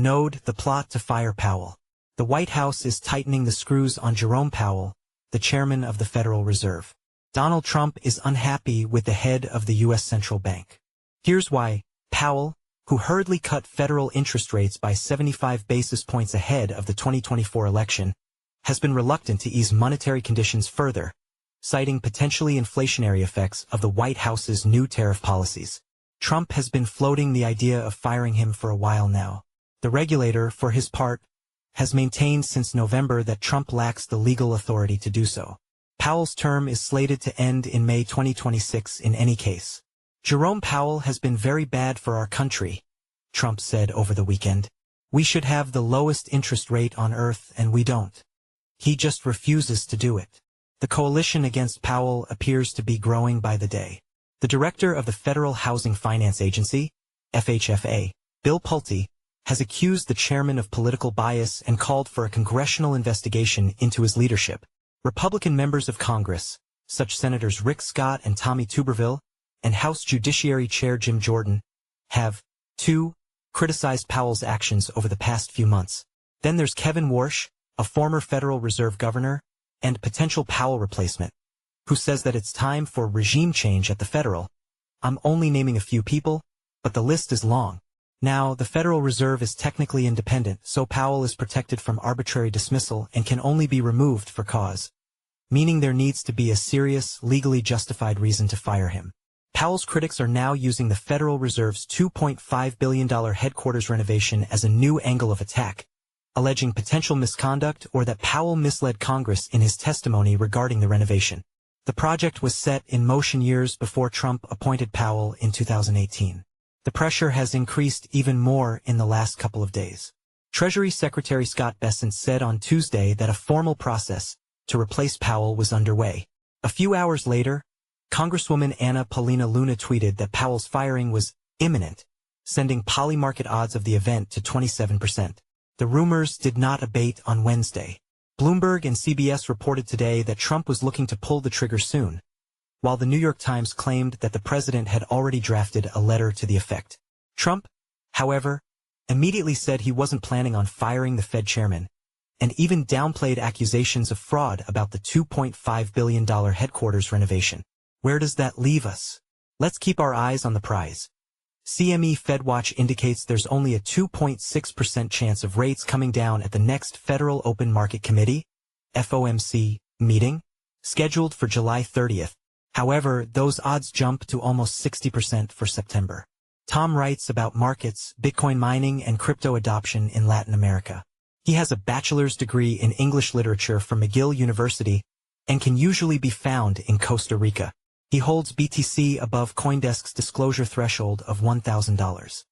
node, the plot to fire Powell. The White House is tightening the screws on Jerome Powell, the chairman of the Federal Reserve. Donald Trump is unhappy with the head of the U.S. Central Bank. Here's why. Powell, who hurriedly cut federal interest rates by 75 basis points ahead of the 2024 election, has been reluctant to ease monetary conditions further, citing potentially inflationary effects of the White House's new tariff policies. Trump has been floating the idea of firing him for a while now. The regulator, for his part, has maintained since November that Trump lacks the legal authority to do so. Powell's term is slated to end in May 2026 in any case. Jerome Powell has been very bad for our country, Trump said over the weekend. We should have the lowest interest rate on earth and we don't. He just refuses to do it. The coalition against Powell appears to be growing by the day. The director of the Federal Housing Finance Agency, FHFA, Bill Pulte, has accused the chairman of political bias and called for a congressional investigation into his leadership. Republican members of Congress, such Senators Rick Scott and Tommy Tuberville, and House Judiciary Chair Jim Jordan, have, too, criticized Powell's actions over the past few months. Then there's Kevin Warsh, a former Federal Reserve governor, and potential Powell replacement, who says that it's time for regime change at the Federal. I'm only naming a few people, but the list is long. Now, the Federal Reserve is technically independent, so Powell is protected from arbitrary dismissal and can only be removed for cause, meaning there needs to be a serious, legally justified reason to fire him. Powell's critics are now using the Federal Reserve's $2.5 billion headquarters renovation as a new angle of attack, alleging potential misconduct or that Powell misled Congress in his testimony regarding the renovation. The project was set in motion years before Trump appointed Powell in 2018. The pressure has increased even more in the last couple of days. Treasury Secretary Scott Bessent said on Tuesday that a formal process to replace Powell was underway. A few hours later, Congresswoman Anna Paulina Luna tweeted that Powell's firing was imminent, sending polymarket odds of the event to 27%. The rumors did not abate on Wednesday. Bloomberg and CBS reported today that Trump was looking to pull the trigger soon, while the New York Times claimed that the president had already drafted a letter to the effect. Trump, however, immediately said he wasn't planning on firing the Fed chairman, and even downplayed accusations of fraud about the $2.5 billion headquarters renovation. Where does that leave us? Let's keep our eyes on the prize. CME FedWatch indicates there's only a 2.6% chance of rates coming down at the next Federal Open Market Committee, FOMC, meeting, scheduled for July 30th. However, those odds jump to almost 60% for September. Tom writes about markets, Bitcoin mining, and crypto adoption in Latin America. He has a bachelor's degree in English literature from McGill University and can usually be found in Costa Rica. He holds BTC above CoinDesk's disclosure threshold of $1,000.